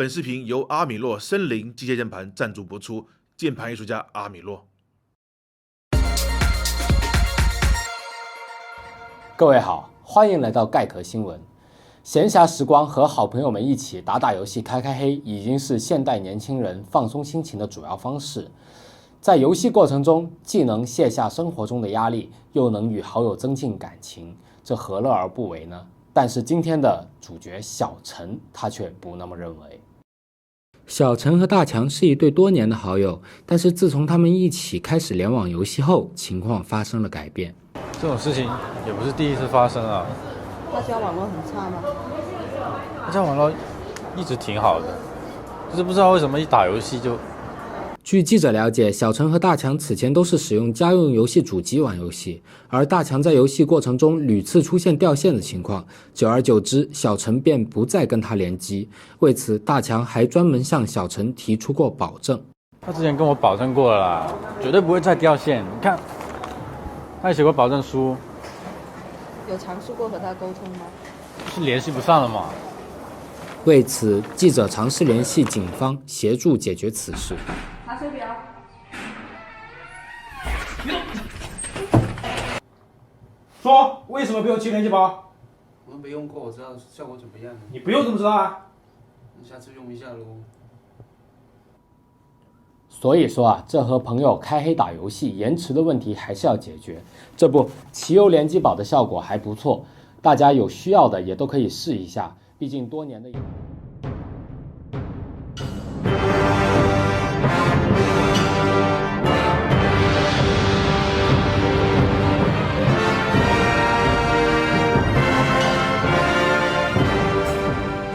本视频由阿米洛森林机械键盘赞助播出，键盘艺术家阿米洛。各位好，欢迎来到盖壳新闻。闲暇时光和好朋友们一起打打游戏、开开黑，已经是现代年轻人放松心情的主要方式。在游戏过程中，既能卸下生活中的压力，又能与好友增进感情，这何乐而不为呢？但是今天的主角小陈，他却不那么认为。小陈和大强是一对多年的好友，但是自从他们一起开始联网游戏后，情况发生了改变。这种事情也不是第一次发生啊。他家网络很差吗？他家网络一直挺好的，就是不知道为什么一打游戏就……据记者了解，小陈和大强此前都是使用家用游戏主机玩游戏，而大强在游戏过程中屡次出现掉线的情况，久而久之，小陈便不再跟他联机。为此，大强还专门向小陈提出过保证。他之前跟我保证过了啦，绝对不会再掉线。你看，他也写过保证书。有尝试过和他沟通吗？是联系不上了嘛？为此，记者尝试联系警方协助解决此事。查水表。说为什么不用7联机包？我没用过，我知道效果怎么样。你不用怎么知道啊？你下次用一下喽。所以说啊，这和朋友开黑打游戏延迟的问题还是要解决。这不，奇优联机宝的效果还不错，大家有需要的也都可以试一下，毕竟多年的。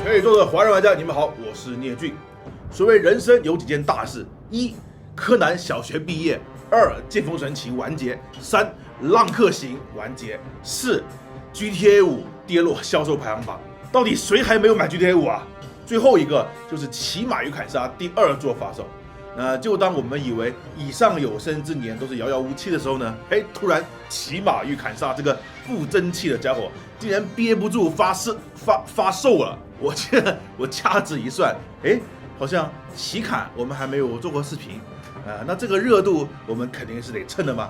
全宇宙的华人玩家，你们好，我是聂俊。所谓人生有几件大事：一、柯南小学毕业；二、剑锋神奇完结；三、浪客行完结；四、GTA 5跌落销售排行榜。到底谁还没有买 GTA 5啊？最后一个就是《骑马与砍杀》第2作发售。就当我们以为以上有生之年都是遥遥无期的时候呢，突然《骑马与砍杀》这个不争气的家伙竟然憋不住发售了。我掐指一算，好像骑砍我们还没有做过视频，那这个热度我们肯定是得蹭的嘛，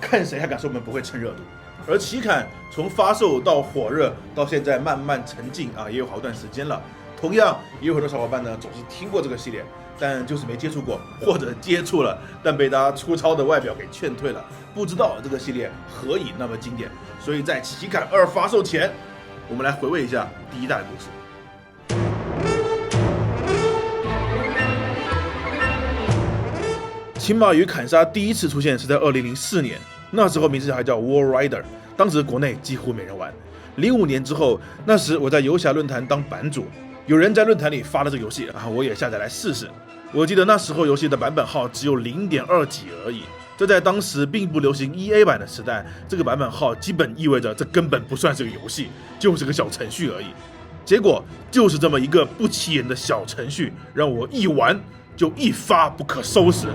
看谁还敢说我们不会蹭热度。而骑砍从发售到火热到现在慢慢沉静也有好段时间了。同样也有很多小伙伴呢总是听过这个系列，但就是没接触过，或者接触了但被他粗糙的外表给劝退了，不知道这个系列何以那么经典。所以在骑砍2发售前，我们来回味一下第一代的故事。骑马与砍杀第一次出现是在2004年，那时候名字还叫 War Rider， 当时国内几乎没人玩。05年之后，那时我在游侠论坛当版主，有人在论坛里发了这个游戏我也下载来试试。我记得那时候游戏的版本号只有 0.2 几而已，这在当时并不流行 EA 版的时代，这个版本号基本意味着这根本不算是个游戏，就是个小程序而已。结果就是这么一个不起眼的小程序，让我一玩就一发不可收拾。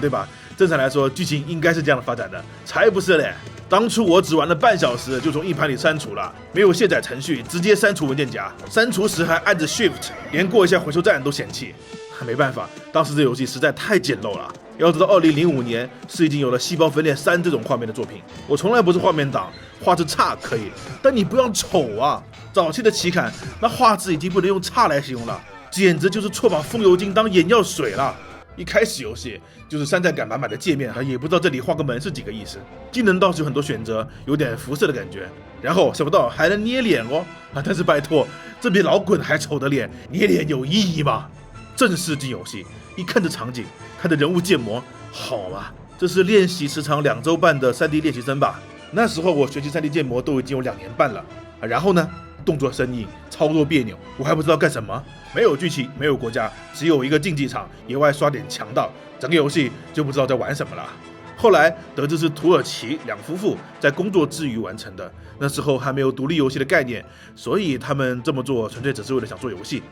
对吧？正常来说，剧情应该是这样的发展的，才不是嘞！当初我只玩了半小时就从硬盘里删除了，没有卸载程序，直接删除文件夹，删除时还按着 Shift， 连过一下回收站都嫌弃。没办法，当时这游戏实在太简陋了。要知道2005年是已经有了《细胞分裂3》这种画面的作品，我从来不是画面党，画质差可以，但你不要丑啊！早期的骑砍那画质已经不能用差来形容了，简直就是错把风油精当眼药水了。一开始游戏就是山寨感满满的界面，也不知道这里画个门是几个意思。技能倒是有很多选择，有点辐射的感觉。然后想不到还能捏脸但是拜托，这比老滚还丑的脸，捏脸有意义吗？正式进游戏，一看这场景，看着人物建模，好嘛，这是练习时长2周半的 3D 练习生吧？那时候我学习 3D 建模都已经有2年半了然后呢？动作生硬，操作别扭，我还不知道干什么。没有剧情，没有国家，只有一个竞技场，野外刷点强盗，整个游戏就不知道在玩什么了。后来得知是土耳其2夫妇在工作之余完成的，那时候还没有独立游戏的概念，所以他们这么做纯粹只是为了想做游戏。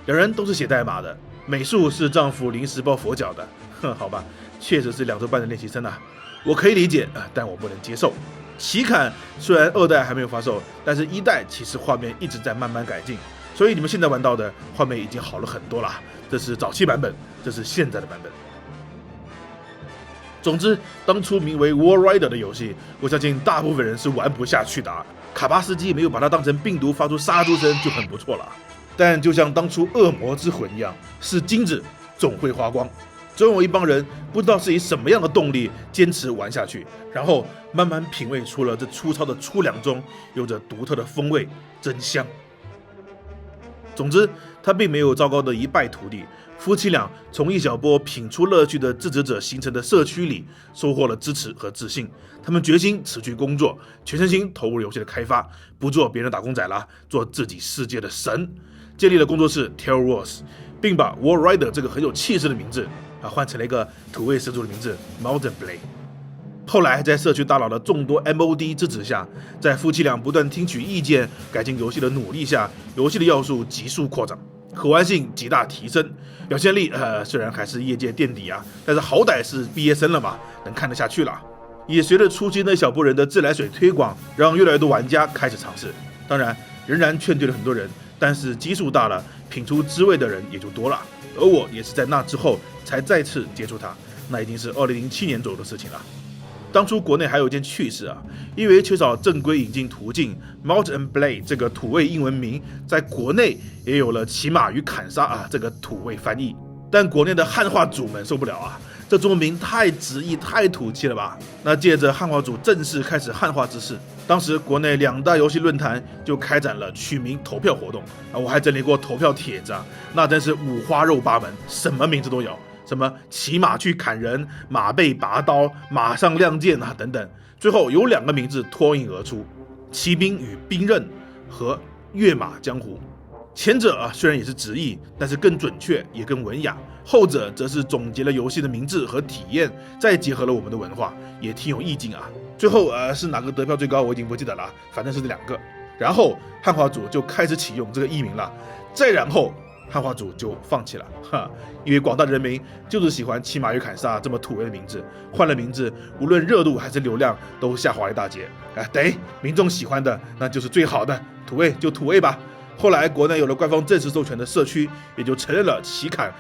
2人都是写代码的，美术是丈夫临时抱佛脚的，好吧，确实是2周半的练习生啊，我可以理解但我不能接受。奇坎虽然2代还没有发售，但是1代其实画面一直在慢慢改进，所以你们现在玩到的画面已经好了很多了。这是早期版本，这是现在的版本。总之，当初名为 War Rider 的游戏，我相信大部分人是玩不下去的。卡巴斯基没有把它当成病毒发出杀猪声就很不错了。但就像当初恶魔之魂一样，是金子总会花光，总有一帮人不知道是以什么样的动力坚持玩下去，然后慢慢品味出了这粗糙的粗粮中有着独特的风味，真香。总之，他并没有糟糕的一败涂地。夫妻俩从一小波品出乐趣的制止者形成的社区里收获了支持和自信，他们决心辞去工作，全身心投入游戏的开发，不做别人打工仔了，做自己世界的神。建立了工作室 TerraWars， 并把 War Rider 这个很有气势的名字换成了一个土味十足的名字 Mountain Blade。后来在社区大佬的众多 MOD 支持下，在夫妻俩不断听取意见、改进游戏的努力下，游戏的要素急速扩张，可玩性极大提升，表现力虽然还是业界垫底啊，但是好歹是毕业生了嘛，能看得下去了。也随着初期那小波人的自来水推广，让越来越多玩家开始尝试。当然，仍然劝退了很多人，但是基数大了，品出滋味的人也就多了。而我也是在那之后才再次接触它，那已经是2007年左右的事情了。当初国内还有一件趣事啊，因为缺少正规引进途径 ，Mountain Blade 这个土味英文名在国内也有了骑马与砍杀这个土味翻译，但国内的汉化组们受不了啊，这中文名太直译太土气了吧？那借着汉化组正式开始汉化之势，当时国内2大游戏论坛就开展了取名投票活动我还整理过投票帖子那真是五花肉八门，什么名字都有。什么骑马去砍人、马背拔刀、马上亮剑等等，最后有2个名字脱颖而出：骑兵与兵刃和跃马江湖。前者虽然也是直译，但是更准确也更文雅；后者则是总结了游戏的名字和体验，再结合了我们的文化，也挺有意境啊。最后是哪个得票最高，我已经不记得了，反正是这2个。然后汉化组就开始启用这个译名了，再然后汉化组就放弃了因为广大人民就是喜欢骑马与砍杀这么土味的名字，换了名字，无论热度还是流量都下滑一大截得民众喜欢的那就是最好的，土味就土味吧。后来国内有了官方正式授权的社区，也就承认了奇坎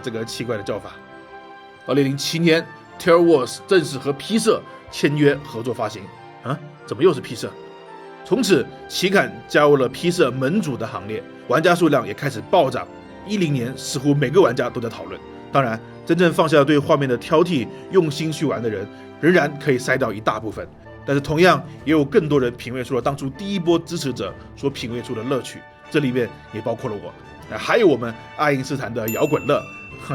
这个奇怪的叫法。2007年 TerraWars 正式和 P 社签约合作发行怎么又是 P 社？从此奇坎加入了 P 社盟主的行列，玩家数量也开始暴涨。10年似乎每个玩家都在讨论，当然真正放下对画面的挑剔，用心去玩的人仍然可以筛掉一大部分，但是同样也有更多人品味出了当初第一波支持者所品味出的乐趣，这里面也包括了我还有我们爱因斯坦的摇滚乐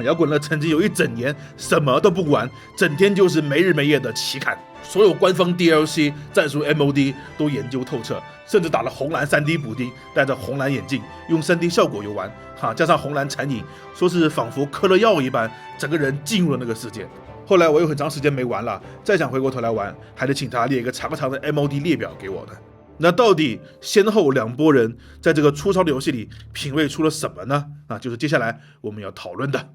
摇滚乐曾经有一整年什么都不玩，整天就是没日没夜的奇坎，所有官方 DLC 战术 MOD 都研究透彻，甚至打了红蓝 3D 补丁，戴着红蓝眼镜用 3D 效果游玩加上红蓝残影，说是仿佛嗑了药一般，整个人进入了那个世界。后来我有很长时间没玩了，再想回过头来玩，还得请他列一个长长的 MOD 列表给我的。那到底先后2拨人在这个粗糙的游戏里品味出了什么呢？就是接下来我们要讨论的。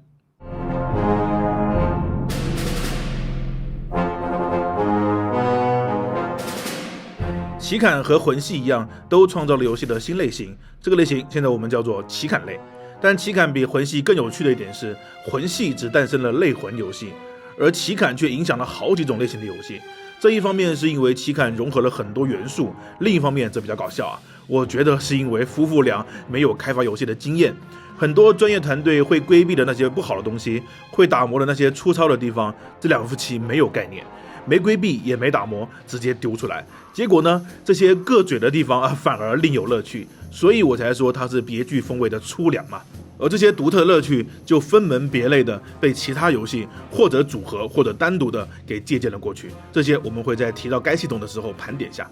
奇坎和魂系一样，都创造了游戏的新类型，这个类型现在我们叫做奇坎类。但奇坎比魂系更有趣的一点是，魂系只诞生了类魂游戏，而奇坎却影响了好几种类型的游戏。这一方面是因为奇坎融合了很多元素，另一方面则比较搞笑我觉得是因为夫妇俩没有开发游戏的经验，很多专业团队会规避的那些不好的东西，会打磨的那些粗糙的地方，这2夫妻没有概念，没规避也没打磨，直接丢出来。结果呢，这些硌嘴的地方反而另有乐趣，所以我才说它是别具风味的粗粮嘛。而这些独特的乐趣就分门别类的被其他游戏或者组合或者单独的给借鉴了过去，这些我们会在提到该系统的时候盘点下。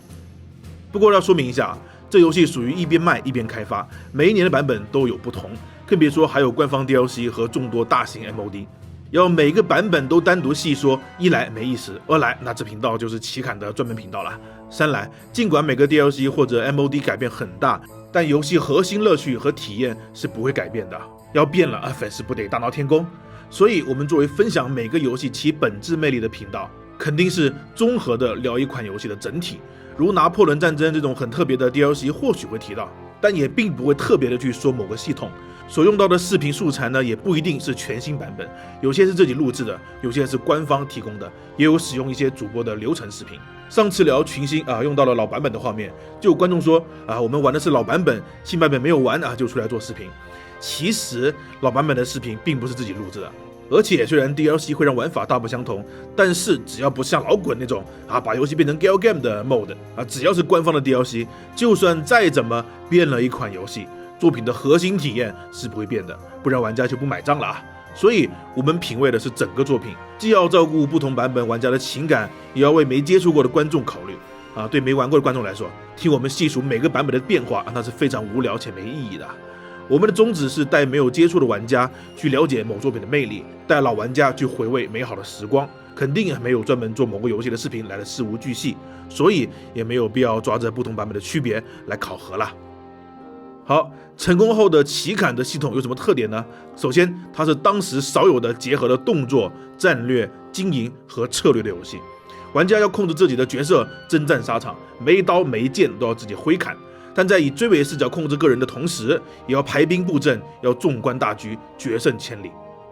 不过要说明一下，这游戏属于一边卖一边开发，每一年的版本都有不同，更别说还有官方 DLC 和众多大型 MOD。要每个版本都单独细说，一来没意思，二来那这频道就是奇坎的专门频道了。三来，尽管每个 DLC 或者 MOD 改变很大，但游戏核心乐趣和体验是不会改变的。要变了粉丝不得大闹天宫。所以我们作为分享每个游戏其本质魅力的频道，肯定是综合的聊一款游戏的整体。如拿破仑战争这种很特别的 DLC 或许会提到，但也并不会特别的去说某个系统。所用到的视频素材呢，也不一定是全新版本，有些是自己录制的，有些是官方提供的，也有使用一些主播的流程视频。上次聊群星用到了老版本的画面，就有观众说我们玩的是老版本，新版本没有玩就出来做视频。其实老版本的视频并不是自己录制的，而且虽然 DLC 会让玩法大不相同，但是只要不像老滚那种把游戏变成 Gal Game 的 mode 只要是官方的 DLC， 就算再怎么变了一款游戏，作品的核心体验是不会变的，不然玩家就不买账了所以我们品味的是整个作品，既要照顾不同版本玩家的情感，也要为没接触过的观众考虑对没玩过的观众来说，听我们细数每个版本的变化那是非常无聊且没意义的。我们的宗旨是带没有接触的玩家去了解某作品的魅力，带老玩家去回味美好的时光，肯定没有专门做某个游戏的视频来的事无巨细，所以也没有必要抓着不同版本的区别来考核了。好，成功后的奇坎的系统有什么特点呢？首先，它是当时少有的结合了动作、战略、经营和策略的游戏。玩家要控制自己的角色征战沙场，没刀没剑都要自己挥砍，但在以追尾视角控制个人的同时，也要排兵布阵，要纵观大局，决胜千里。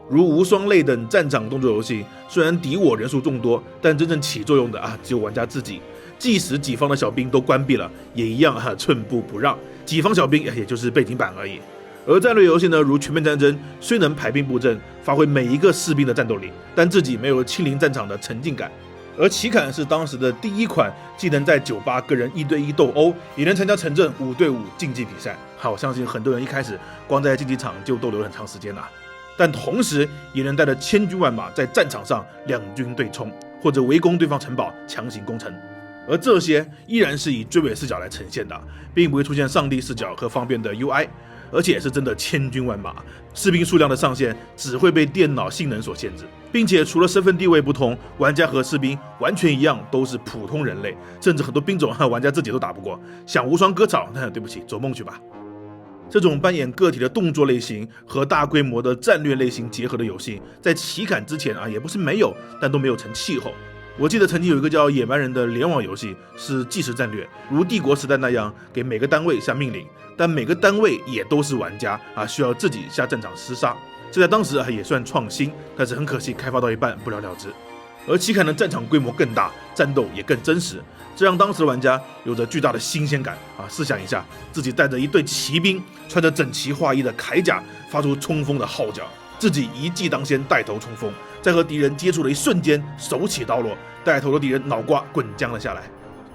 如无双类等战场动作游戏，虽然敌我人数众多，但真正起作用的只有玩家自己。即使己方的小兵都关闭了，也一样寸步不让。己方小兵也就是背景板而已。而战略游戏呢，如全面战争，虽能排兵布阵，发挥每一个士兵的战斗力，但自己没有亲临战场的沉浸感。而奇坎是当时的第一款既能在酒吧个人1对1斗殴，也能参加城镇5对5竞技比赛。我相信很多人一开始光在竞技场就逗留很长时间但同时也能带着千军万马在战场上两军对冲，或者围攻对方城堡强行攻城。而这些依然是以追尾视角来呈现的，并不会出现上帝视角和方便的 UI， 而且是真的千军万马，士兵数量的上限只会被电脑性能所限制，并且除了身份地位不同，玩家和士兵完全一样，都是普通人类，甚至很多兵种玩家自己都打不过，想无双割草，对不起，做梦去吧。这种扮演个体的动作类型和大规模的战略类型结合的游戏，在奇坎之前也不是没有，但都没有成气候。我记得曾经有一个叫野蛮人的联网游戏，是即时战略，如帝国时代那样给每个单位下命令，但每个单位也都是玩家需要自己下战场厮杀。这在当时也算创新，但是很可惜开发到一半不了了之。而奇坎的战场规模更大，战斗也更真实，这让当时的玩家有着巨大的新鲜感试想一下，自己带着一队骑兵，穿着整齐划一的铠甲，发出冲锋的号角，自己一骑当先带头冲锋，在和敌人接触的一瞬间手起刀落，带头的敌人脑瓜滚将了下来。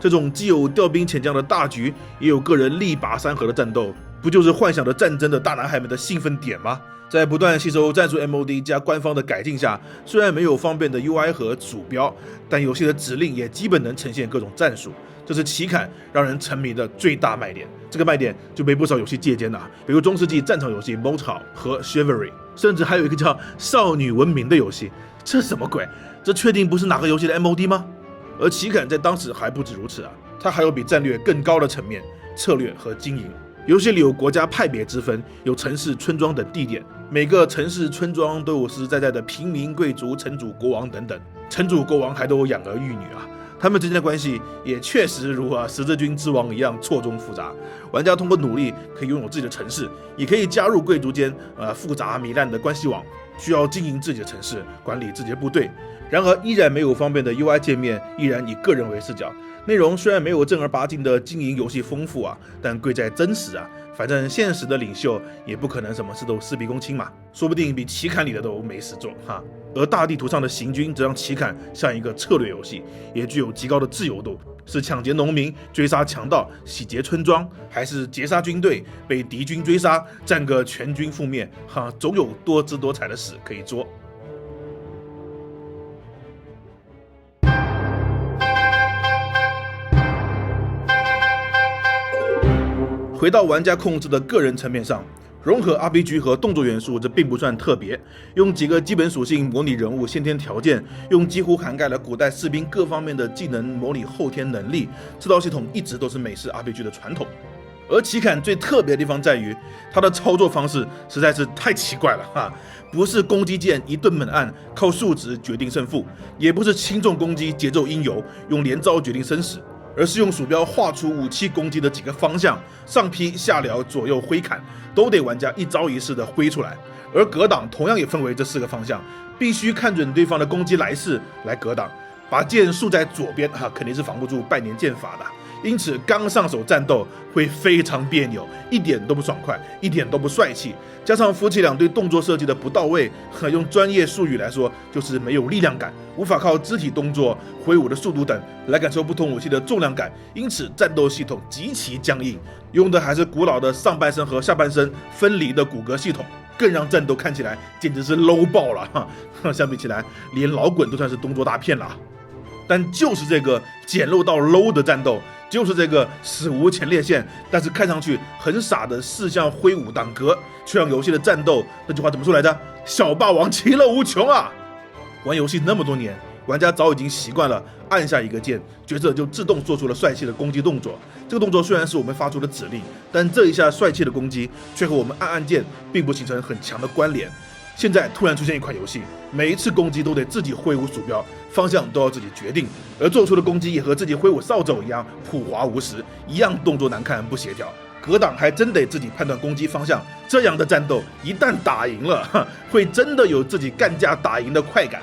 这种既有调兵遣将的大局，也有个人力拔山河的战斗，不就是幻想着战争的大男孩们的兴奋点吗？在不断吸收战术 MOD 加官方的改进下，虽然没有方便的 UI 和鼠标，但游戏的指令也基本能呈现各种战术，这是奇坎让人沉迷的最大卖点。这个卖点就被不少游戏借鉴比如中世纪战场游戏 Mortal 和 Chivalry， 甚至还有一个叫少女文明的游戏，这什么鬼？这确定不是哪个游戏的 MOD 吗？而奇坎在当时还不止如此它还有比战略更高的层面，策略和经营。游戏里有国家派别之分，有城市、村庄等地点，每个城市、村庄都有实实在在的平民、贵族、城主、国王等等，城主、国王还都有养儿育女他们之间的关系也确实如十字军之王一样错综复杂。玩家通过努力可以拥有自己的城市，也可以加入贵族间复杂糜烂的关系网，需要经营自己的城市，管理自己的部队。然而依然没有方便的 UI 界面，依然以个人为视角。内容虽然没有正儿八经的经营游戏丰富但贵在真实反正现实的领袖也不可能什么事都事必躬亲嘛，说不定比奇坎里的都没事做而大地图上的行军则让奇坎像一个策略游戏，也具有极高的自由度，是抢劫农民、追杀强盗、洗劫村庄，还是劫杀军队、被敌军追杀、战个全军覆灭总有多姿多彩的事可以做。回到玩家控制的个人层面上，融合 RPG 和动作元素这并不算特别，用几个基本属性模拟人物先天条件，用几乎涵盖了古代士兵各方面的技能模拟后天能力，这套系统一直都是美式 RPG 的传统。而奇坎最特别的地方在于，它的操作方式实在是太奇怪了哈！不是攻击键一顿猛按，靠数值决定胜负，也不是轻重攻击节奏应有，用连招决定生死，而是用鼠标画出武器攻击的几个方向，上劈、下撩、左右挥砍，都得玩家一招一式的挥出来。而格挡同样也分为这4个方向，必须看准对方的攻击来势来格挡。把剑竖在左边肯定是防不住拜年剑法的。因此刚上手战斗会非常别扭，一点都不爽快，一点都不帅气。加上夫妻俩对动作设计的不到位，用专业术语来说就是没有力量感，无法靠肢体动作、挥舞的速度等来感受不同武器的重量感，因此战斗系统极其僵硬，用的还是古老的上半身和下半身分离的骨骼系统，更让战斗看起来简直是 low 爆了相比起来，连老滚都算是动作大片了。但就是这个简陋到 low 的战斗，就是这个史无前列线，但是看上去很傻的4项挥舞挡格，却让游戏的战斗那句话怎么说来着？小霸王其乐无穷啊！玩游戏那么多年，玩家早已经习惯了按下一个键，角色就自动做出了帅气的攻击动作。这个动作虽然是我们发出的指令，但这一下帅气的攻击却和我们按键并不形成很强的关联。现在突然出现一款游戏，每一次攻击都得自己挥舞鼠标，方向都要自己决定，而做出的攻击也和自己挥舞扫帚一样朴滑无实，一样动作难看不协调。格挡还真得自己判断攻击方向，这样的战斗一旦打赢了，会真的有自己干架打赢的快感。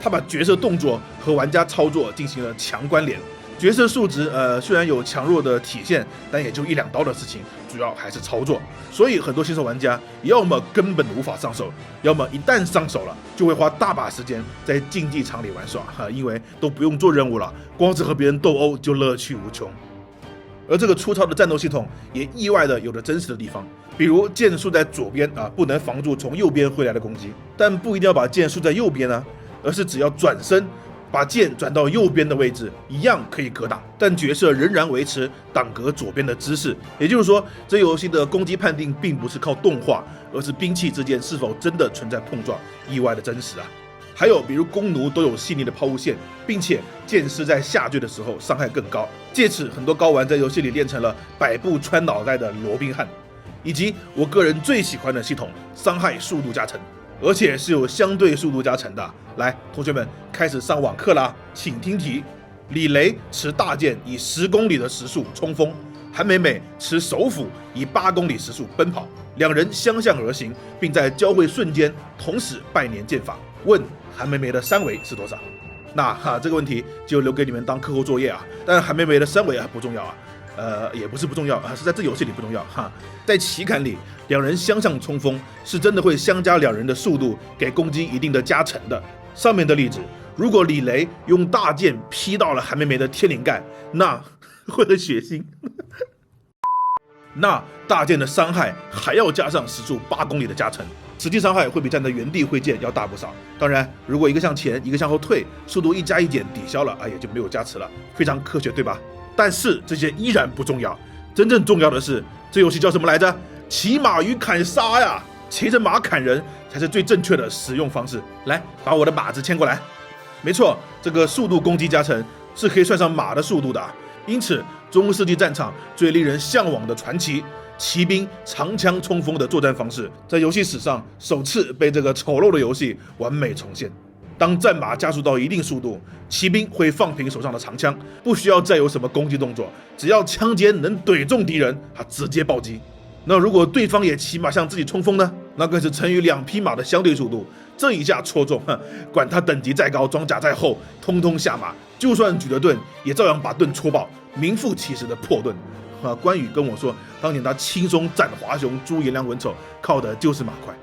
他把角色动作和玩家操作进行了强关联。角色数值虽然有强弱的体现，但也就1-2刀的事情，主要还是操作。所以很多新手玩家要么根本无法上手，要么一旦上手了，就会花大把时间在竞技场里玩耍因为都不用做任务了，光是和别人斗殴就乐趣无穷。而这个粗糙的战斗系统也意外的有着真实的地方，比如剑竖在左边不能防住从右边挥来的攻击，但不一定要把剑竖在右边而是只要转身把剑转到右边的位置，一样可以格挡，但角色仍然维持挡格左边的姿势。也就是说，这游戏的攻击判定并不是靠动画，而是兵器之间是否真的存在碰撞，意外的真实还有比如弓弩都有细腻的抛物线，并且剑士在下坠的时候伤害更高，借此很多高玩在游戏里练成了100步穿脑袋的罗宾汉。以及我个人最喜欢的系统，伤害速度加成，而且是有相对速度加成的。来，同学们开始上网课啦，请听题。李雷持大剑以10公里的时速冲锋，韩美美持手斧以8公里时速奔跑，两人相向而行，并在交汇瞬间同时拜年剑法。问韩美美的3围是多少？那这个问题就留给你们当课后作业但韩美美的3围不重要也不是不重要是在这游戏里不重要在奇坎里，两人相向冲锋是真的会相加两人的速度，给攻击一定的加成的。上面的例子，如果李雷用大剑劈到了韩梅梅的天灵盖，那会很血腥那大剑的伤害还要加上时速8公里的加成，实际伤害会比站在原地挥剑要大不少。当然，如果一个向前一个向后退，速度一加一减抵消了也就没有加持了，非常科学对吧？但是这些依然不重要，真正重要的是这游戏叫什么来着？骑马与砍杀呀！骑着马砍人才是最正确的使用方式。来，把我的马字牵过来。没错，这个速度攻击加成是可以算上马的速度的。因此，中世纪战场最令人向往的传奇骑兵长枪冲锋的作战方式，在游戏史上首次被这个丑陋的游戏完美重现。当战马加速到一定速度，骑兵会放平手上的长枪，不需要再有什么攻击动作，只要枪尖能怼中敌人，直接暴击。那如果对方也骑马向自己冲锋呢？那更是乘以2匹马的相对速度，这一下戳中，管他等级再高，装甲再厚，通通下马。就算举着盾，也照样把盾戳爆，名副其实的破盾。关羽跟我说，当年他轻松斩华雄、诛颜良文丑，靠的就是马快。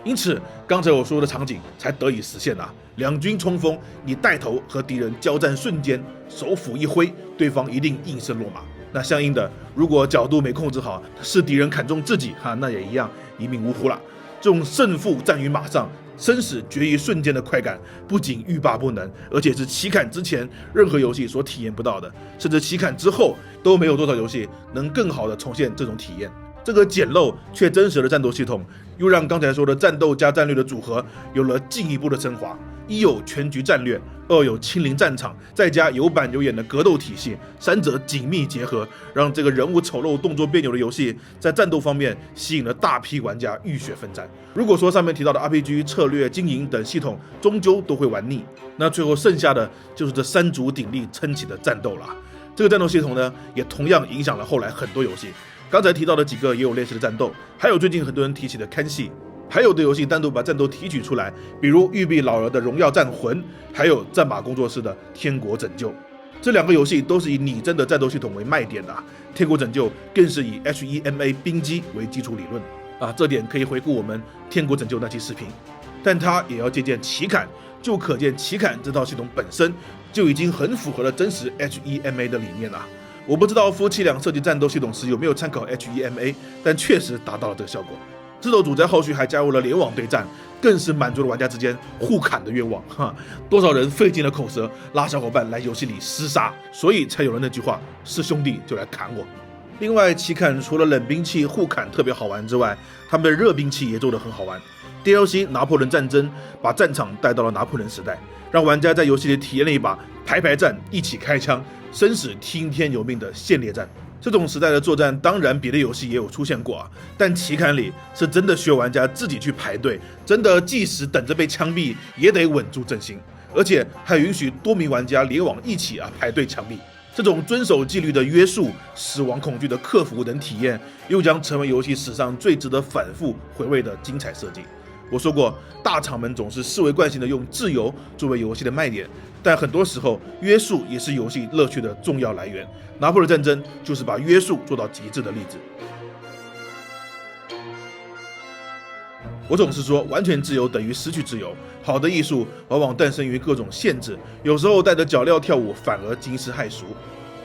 因此，刚才我说的场景才得以实现两军冲锋，你带头和敌人交战瞬间，手斧一挥，对方一定应声落马。那相应的，如果角度没控制好，是敌人砍中自己那也一样一命呜呼了。这种胜负战于马上，生死决于瞬间的快感，不仅欲罢不能，而且是奇坎之前任何游戏所体验不到的，甚至奇坎之后都没有多少游戏能更好的重现这种体验。这个简陋却真实的战斗系统，又让刚才说的战斗加战略的组合有了进一步的升华。一有全局战略，二有亲临战场，再加有板有眼的格斗体系，三者紧密结合，让这个人物丑陋、动作别扭的游戏在战斗方面吸引了大批玩家浴血奋战。如果说上面提到的 RPG、策略、经营等系统终究都会玩腻，那最后剩下的就是这三足鼎立撑起的战斗了。这个战斗系统呢，也同样影响了后来很多游戏。刚才提到的几个也有类似的战斗，还有最近很多人提起的看戏。还有的游戏单独把战斗提取出来，比如育碧老儿的《荣耀战魂》，还有战马工作室的《天国拯救》。这两个游戏都是以拟真的战斗系统为卖点的，《天国拯救》更是以 HEMA 冰机为基础理论这点可以回顾我们《天国拯救》那期视频。但它也要借鉴奇坎，就可见奇坎这套系统本身就已经很符合了真实 HEMA 的理念了。我不知道夫妻俩设计战斗系统时有没有参考 HEMA， 但确实达到了这个效果。制作组在后续还加入了联网对战，更是满足了玩家之间互砍的愿望。多少人费尽了口舌拉小伙伴来游戏里厮杀，所以才有了那句话：是兄弟就来砍我。另外，奇坎除了冷兵器互砍特别好玩之外，他们的热兵器也做得很好玩。DLC 拿破仑战争把战场带到了拿破仑时代，让玩家在游戏里体验了一把排战、一起开枪、生死听天由命的现列战。这种时代的作战，当然别的游戏也有出现过但奇坎里是真的需要玩家自己去排队，真的即使等着被枪毙，也得稳住阵型，而且还允许多名玩家联网一起排队枪毙。这种遵守纪律的约束、死亡恐惧的克服等体验，又将成为游戏史上最值得反复回味的精彩设计。我说过，大厂们总是视为惯性的用自由作为游戏的卖点，但很多时候约束也是游戏乐趣的重要来源。拿破仑战争就是把约束做到极致的例子。我总是说，完全自由等于失去自由。好的艺术往往诞生于各种限制，有时候带着脚镣跳舞，反而惊世骇俗。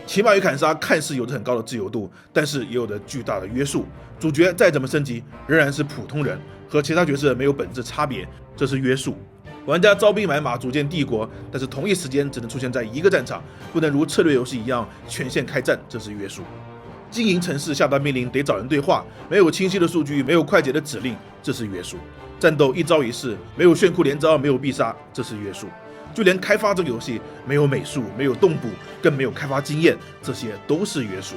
骑马与砍杀看似有着很高的自由度，但是也有着巨大的约束。主角再怎么升级，仍然是普通人，和其他角色没有本质差别，这是约束。玩家招兵买马组建帝国，但是同一时间只能出现在一个战场，不能如策略游戏一样全线开战，这是约束。经营城市下达命令得找人对话，没有清晰的数据，没有快捷的指令，这是约束。战斗一招一式，没有炫酷连招，没有必杀，这是约束。就连开发这个游戏，没有美术，没有动捕，更没有开发经验，这些都是约束。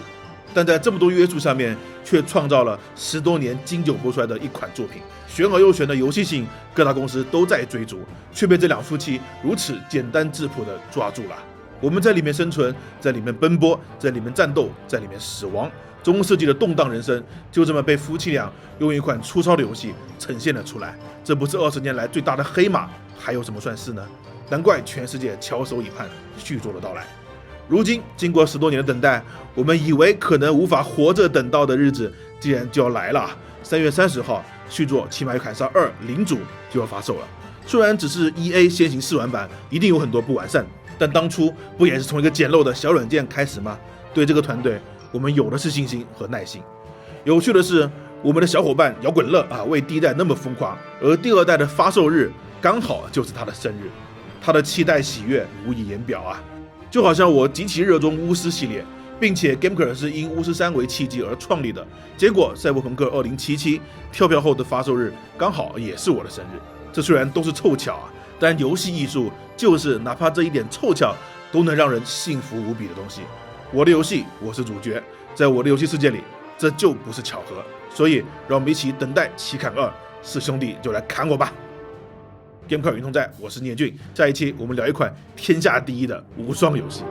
但在这么多约束下面，却创造了10多年经久不衰的一款作品。玄而又玄的游戏性，各大公司都在追逐，却被这两夫妻如此简单质朴地抓住了。我们在里面生存，在里面奔波，在里面战斗，在里面死亡，中世纪的动荡人生就这么被夫妻俩用一款粗糙的游戏呈现了出来。这不是20年来最大的黑马，还有什么算是呢？难怪全世界翘首以盼续作的到来。如今经过10多年的等待，我们以为可能无法活着等到的日子，竟然就要来了。3月30号，续作《骑马与砍杀2：领主》就要发售了。虽然只是 EA 先行试玩版，一定有很多不完善，但当初不也是从一个简陋的小软件开始吗？对这个团队，我们有的是信心和耐心。有趣的是，我们的小伙伴摇滚乐为第一代那么疯狂，而第2代的发售日刚好就是他的生日，他的期待喜悦无以言表啊！就好像我极其热衷巫师系列，并且 Gameker 是因巫师3为契机而创立的，结果赛博朋克2077跳票后的发售日刚好也是我的生日。这虽然都是凑巧但游戏艺术就是哪怕这一点凑巧都能让人幸福无比的东西。我的游戏，我是主角，在我的游戏世界里，这就不是巧合。所以让我们一起等待奇坎2，是兄弟就来砍我吧。Gameker 云通在，我是聂俊，下一期我们聊一款天下第一的无双游戏。